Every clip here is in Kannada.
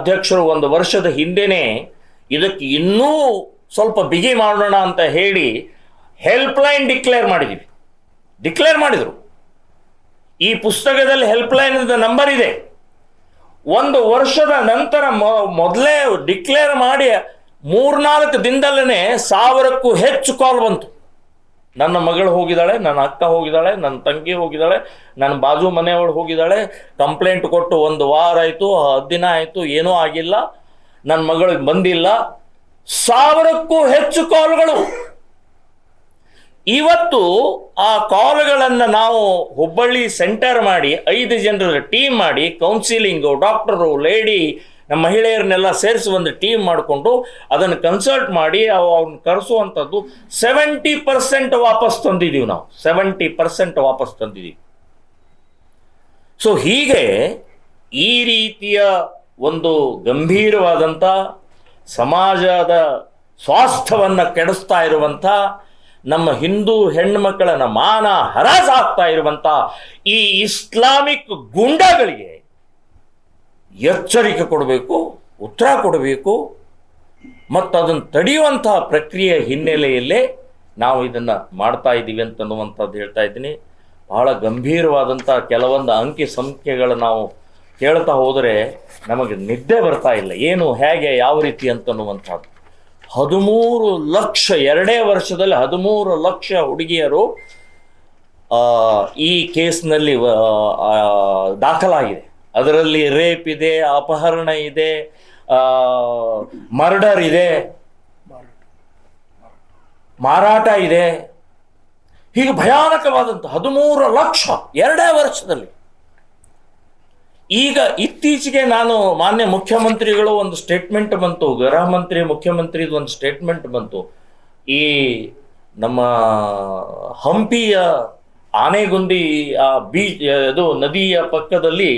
ಅಧ್ಯಕ್ಷರು 1 ವರ್ಷದ ಹಿಂದೆನೇ ಇದಕ್ಕೆ ಇನ್ನೂ ಸ್ವಲ್ಪ ಬಿಗಿ ಮಾಡೋಣ ಅಂತ ಹೇಳಿ ಹೆಲ್ಪ್ಲೈನ್ ಡಿಕ್ಲೇರ್ ಮಾಡಿದರು. ಈ ಪುಸ್ತಕದಲ್ಲಿ ಹೆಲ್ಪ್ಲೈನ್ ನಂಬರ್ ಇದೆ. 1 ವರ್ಷದ ನಂತರ ಮೊದಲೇ ಡಿಕ್ಲೇರ್ ಮಾಡಿ 3-4 ದಿನದಲ್ಲೇ 1000ಕ್ಕೂ ಹೆಚ್ಚು ಕಾಲ್ ಬಂತು. ನನ್ನ ಮಗಳು ಹೋಗಿದ್ದಾಳೆ, ನನ್ನ ಅಕ್ಕ ಹೋಗಿದ್ದಾಳೆ, ನನ್ನ ತಂಗಿ ಹೋಗಿದ್ದಾಳೆ, ನನ್ನ ಬಾಜು ಮನೆಯವಳು ಹೋಗಿದ್ದಾಳೆ, ಕಂಪ್ಲೇಂಟ್ ಕೊಟ್ಟು 1 ವಾರ ಆಯಿತು, 10 ದಿನ ಆಯಿತು, ಏನೂ ಆಗಿಲ್ಲ, ನನ್ನ ಮಗಳಿಗೆ ಬಂದಿಲ್ಲ. 1000ಕ್ಕೂ ಹೆಚ್ಚು ಕಾಲ್ಗಳು. ಇವತ್ತು ಆ ಕಾಲ್ಗಳನ್ನು ನಾವು ಹುಬ್ಬಳ್ಳಿ ಸೆಂಟರ್ ಮಾಡಿ 5 ಜನರ ಟೀಮ್ ಮಾಡಿ ಕೌನ್ಸಿಲಿಂಗು, ಡಾಕ್ಟರು, ಲೇಡಿ, ನಮ್ಮ ಮಹಿಳೆಯರನ್ನೆಲ್ಲ ಸೇರಿಸಿ ಒಂದು ಟೀಮ್ ಮಾಡಿಕೊಂಡು ಅದನ್ನು ಕನ್ಸಲ್ಟ್ ಮಾಡಿ ಅವ್ರನ್ನ ಕರೆಸುವಂಥದ್ದು 70% ವಾಪಸ್ ತಂದಿದ್ದೀವಿ ನಾವು. 70% ವಾಪಸ್ ತಂದಿದ್ದೀವಿ. ಸೊ ಹೀಗೆ ಈ ರೀತಿಯ ಒಂದು ಗಂಭೀರವಾದಂಥ ಸಮಾಜದ ಸ್ವಾಸ್ಥ್ಯವನ್ನು ಕೆಡಿಸ್ತಾ ಇರುವಂಥ, ನಮ್ಮ ಹಿಂದೂ ಹೆಣ್ಣುಮಕ್ಕಳನ್ನ ಮಾನ ಹರಾಜಾಗ್ತಾ ಇರುವಂಥ ಈ ಇಸ್ಲಾಮಿಕ್ ಗುಂಡಗಳಿಗೆ ಎಚ್ಚರಿಕೆ ಕೊಡಬೇಕು, ಉತ್ತರ ಕೊಡಬೇಕು. ಮತ್ತು ಅದನ್ನು ತಡೆಯುವಂತಹ ಪ್ರಕ್ರಿಯೆ ಹಿನ್ನೆಲೆಯಲ್ಲೇ ನಾವು ಇದನ್ನು ಮಾಡ್ತಾ ಇದ್ದೀವಿ ಅಂತನ್ನುವಂಥದ್ದು ಹೇಳ್ತಾ ಇದ್ದೀನಿ. ಬಹಳ ಗಂಭೀರವಾದಂಥ ಕೆಲವೊಂದು ಅಂಕಿ ಸಂಖ್ಯೆಗಳು ನಾವು ಕೇಳ್ತಾ ಹೋದರೆ ನಮಗೆ ನಿದ್ದೆ ಬರ್ತಾ ಇಲ್ಲ. ಏನು, ಹೇಗೆ, ಯಾವ ರೀತಿ ಅಂತನ್ನುವಂಥದ್ದು. 13 ಲಕ್ಷ 2 ವರ್ಷದಲ್ಲಿ 13 ಲಕ್ಷ ಹುಡುಗಿಯರು ಈ ಕೇಸ್ನಲ್ಲಿ ದಾಖಲಾಗಿದೆ. ಅದರಲ್ಲಿ ರೇಪ್ ಇದೆ, ಅಪಹರಣ ಇದೆ, ಮರ್ಡರ್ ಇದೆ, ಮಾರಾಟ ಇದೆ. ಹೀಗೆ ಭಯಾನಕವಾದಂಥ 13 ಲಕ್ಷ 2 ವರ್ಷದಲ್ಲಿ. ಈಗ ಇತ್ತೀಚೆಗೆ ನಾನು ಮಾನ್ಯ ಮುಖ್ಯಮಂತ್ರಿಗಳು ಒಂದು ಸ್ಟೇಟ್ಮೆಂಟ್ ಬಂತು, ಗೃಹ ಮಂತ್ರಿ ಮುಖ್ಯಮಂತ್ರಿದು ಒಂದು ಸ್ಟೇಟ್ಮೆಂಟ್ ಬಂತು. ಈ ನಮ್ಮ ಹಂಪಿಯ ಆನೆಗುಂದಿ ಅದು ನದಿಯ ಪಕ್ಕದಲ್ಲಿ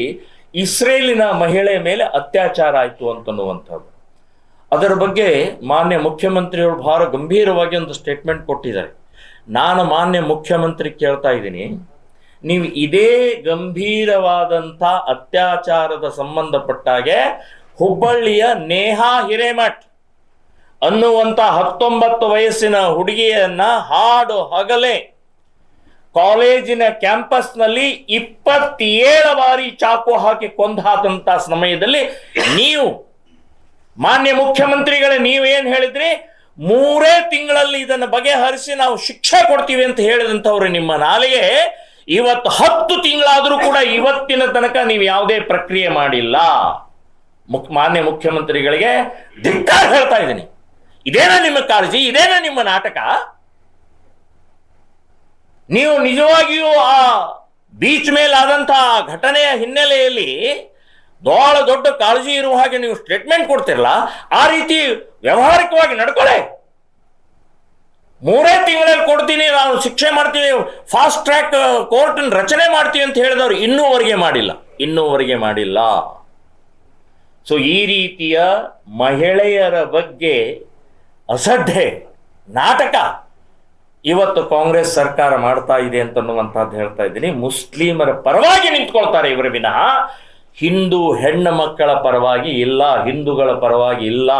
ಇಸ್ರೇಲಿನ ಮಹಿಳೆ ಮೇಲೆ ಅತ್ಯಾಚಾರ ಆಯಿತು ಅಂತನ್ನುವಂಥದ್ದು. ಅದರ ಬಗ್ಗೆ ಮಾನ್ಯ ಮುಖ್ಯಮಂತ್ರಿಗಳು ಬಹಳ ಗಂಭೀರವಾಗಿ ಒಂದು ಸ್ಟೇಟ್ಮೆಂಟ್ ಕೊಟ್ಟಿದ್ದಾರೆ. ನಾನು ಮಾನ್ಯ ಮುಖ್ಯಮಂತ್ರಿ ಕೇಳ್ತಾ ಇದ್ದೀನಿ, ನೀವು ಇದೇ ಗಂಭೀರವಾದಂಥ ಅತ್ಯಾಚಾರದ ಸಂಬಂಧಪಟ್ಟಾಗೆ ಹುಬ್ಬಳ್ಳಿಯ ನೇಹಾ ಹಿರೇಮಠ್ ಅನ್ನುವಂಥ 19 ವಯಸ್ಸಿನ ಹುಡುಗಿಯನ್ನ ಹಾಡು ಹಗಲೇ ಕಾಲೇಜಿನ ಕ್ಯಾಂಪಸ್ನಲ್ಲಿ 27 ಬಾರಿ ಚಾಕು ಹಾಕಿ ಕೊಂದಾದಂಥ ಸಮಯದಲ್ಲಿ ನೀವು ಮಾನ್ಯ ಮುಖ್ಯಮಂತ್ರಿಗಳೇ ನೀವೇನು ಹೇಳಿದ್ರಿ? 3 ತಿಂಗಳಲ್ಲಿ ಇದನ್ನು ಬಗೆಹರಿಸಿ ನಾವು ಶಿಕ್ಷೆ ಕೊಡ್ತೀವಿ ಅಂತ ಹೇಳಿದಂಥವ್ರು ನಿಮ್ಮ ನಾಲಿಗೆ ಇವತ್ತು 10 ತಿಂಗಳಾದರೂ ಕೂಡ ಇವತ್ತಿನ ತನಕ ನೀವು ಯಾವುದೇ ಪ್ರಕ್ರಿಯೆ ಮಾಡಿಲ್ಲ. ಮಾನ್ಯ ಮುಖ್ಯಮಂತ್ರಿಗಳಿಗೆ ಧಿಕ್ಕಾರ ಹೇಳ್ತಾ ಇದ್ದೀನಿ. ಇದೇನಾ ನಿಮ್ಮ ಕಾಳಜಿ? ಇದೇನಾ ನಿಮ್ಮ ನಾಟಕ? ನೀವು ನಿಜವಾಗಿಯೂ ಆ ಬೀಚ್ ಮೇಲಾದಂತಹ ಘಟನೆಯ ಹಿನ್ನೆಲೆಯಲ್ಲಿ ಬಹಳ ದೊಡ್ಡ ಕಾಳಜಿ ಇರುವ ಹಾಗೆ ನೀವು ಸ್ಟೇಟ್ಮೆಂಟ್ ಕೊಡ್ತಿರಲ್ಲ, ಆ ರೀತಿ ವ್ಯಾವಹಾರಿಕವಾಗಿ ನಡ್ಕೊಳ್ಳೆ. 3 ತಿಂಗಳಲ್ಲಿ ಕೊಡ್ತೀನಿ, ನಾವು ಶಿಕ್ಷೆ ಮಾಡ್ತೀವಿ, ಫಾಸ್ಟ್ ಟ್ರ್ಯಾಕ್ ಕೋರ್ಟ್ ರಚನೆ ಮಾಡ್ತೀವಿ ಅಂತ ಹೇಳಿದವರು ಇನ್ನೂವರೆಗೆ ಮಾಡಿಲ್ಲ. ಸೊ ಈ ರೀತಿಯ ಮಹಿಳೆಯರ ಬಗ್ಗೆ ಅಸಡ್ಡೆ ನಾಟಕ ಇವತ್ತು ಕಾಂಗ್ರೆಸ್ ಸರ್ಕಾರ ಮಾಡ್ತಾ ಇದೆ ಅಂತನ್ನುವಂಥದ್ದು ಹೇಳ್ತಾ ಇದ್ದೀನಿ. ಮುಸ್ಲಿಮರ ಪರವಾಗಿ ನಿಂತ್ಕೊಳ್ತಾರೆ ಇವರ ವಿನಃ ಹಿಂದೂ ಹೆಣ್ಣು ಮಕ್ಕಳ ಪರವಾಗಿ ಇಲ್ಲ, ಹಿಂದೂಗಳ ಪರವಾಗಿ ಇಲ್ಲ.